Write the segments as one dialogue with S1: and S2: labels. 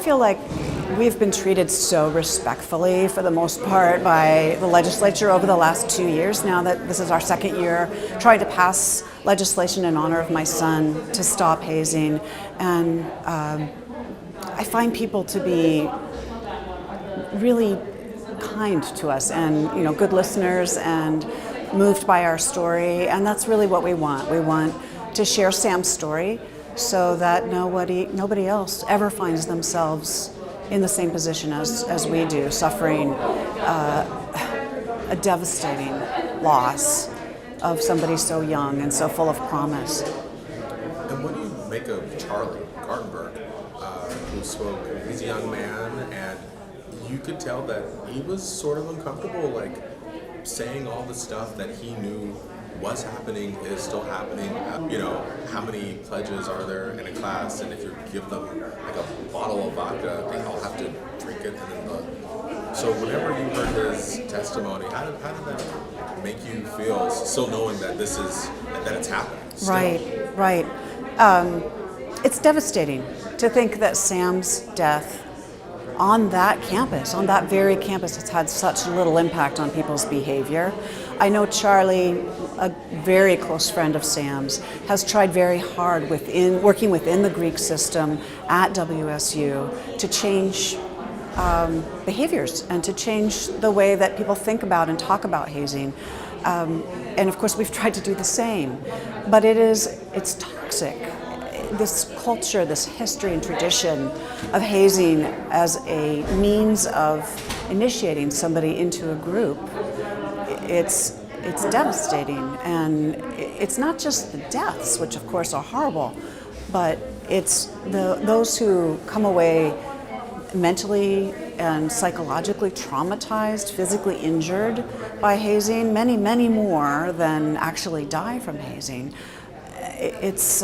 S1: feel like we've been treated so respectfully, for the most part, by the legislature over the last 2 years now that this is our second year trying to pass legislation in honor of my son to stop hazing. And I find people to be really kind to us and, good listeners and moved by our story. And that's really what we want. We want to share Sam's story so that nobody else ever finds themselves in the same position as we do, suffering a devastating loss of somebody so young and so full of promise.
S2: And what do you make of Charlie Gartenberg, who spoke? He's a young man, and you could tell that he was sort of uncomfortable, saying all the stuff that he knew was happening, is still happening. How many pledges are there in a class, and if you give them a bottle of vodka, they all have to drink it. So whenever you heard his testimony, how did that make you feel, still knowing that that it's happening still?
S1: Right. It's devastating to think that Sam's death on that campus, on that very campus, has had such little impact on people's behavior. I know Charlie, a very close friend of Sam's, has tried very hard working within the Greek system at WSU to change behaviors and to change the way that people think about and talk about hazing. And of course, we've tried to do the same, but it's toxic. This culture, this history and tradition of hazing as a means of initiating somebody into a group, it's devastating. And it's not just the deaths, which of course are horrible, but it's those who come away mentally and psychologically traumatized, physically injured by hazing, many more than actually die from hazing. It's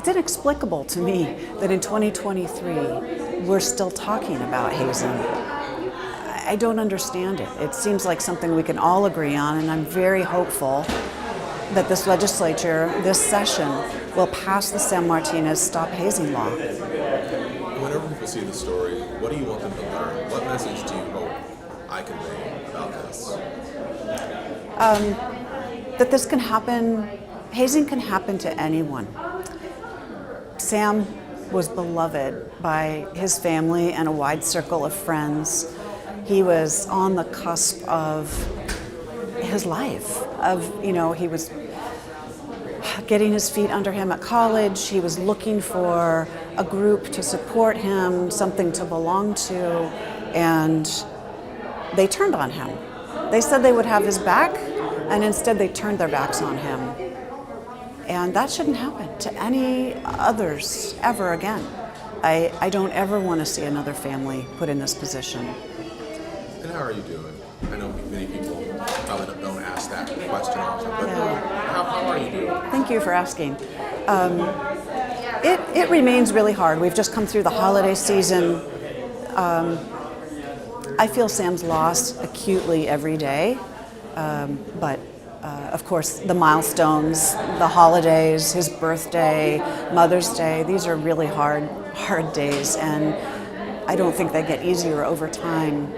S1: inexplicable to me that in 2023 we're still talking about hazing. I don't understand it. It seems like something we can all agree on, and I'm very hopeful that this legislature, this session, will pass the Sam Martinez Stop Hazing law.
S2: Whenever people see the story, what do you want them to learn? What message do you hope I convey about this?
S1: That this can happen, hazing can happen to anyone. Sam was beloved by his family and a wide circle of friends. He was on the cusp of his life, he was getting his feet under him at college. He was looking for a group to support him, something to belong to, and they turned on him. They said they would have his back, and instead they turned their backs on him. And that shouldn't happen to any others ever again. I don't ever want to see another family put in this position.
S2: And how are you doing? I know many people probably don't ask that question often, but how are you doing?
S1: Thank you for asking. It remains really hard. We've just come through the holiday season. I feel Sam's loss acutely every day, but of course, the milestones, the holidays, his birthday, Mother's Day, these are really hard days, and I don't think they get easier over time.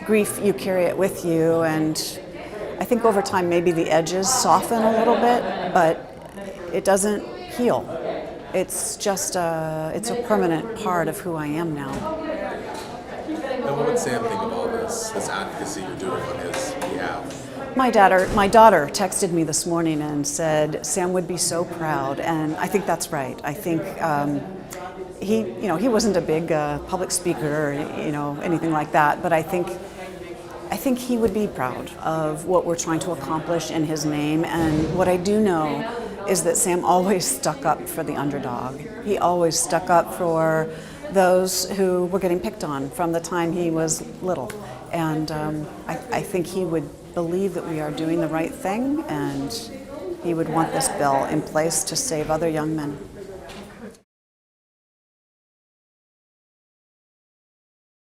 S1: Grief, you carry it with you, and I think over time maybe the edges soften a little bit, but it doesn't heal. It's just it's a permanent part of who I am now.
S2: And what would Sam think of all this advocacy you're doing on his behalf?
S1: My daughter texted me this morning and said Sam would be so proud, and I think that's right. I think he wasn't a big public speaker or anything like that, but I think he would be proud of what we're trying to accomplish in his name. And what I do know is that Sam always stuck up for the underdog. He always stuck up for those who were getting picked on from the time he was little. And I think he would believe that we are doing the right thing, and he would want this bill in place to save other young men.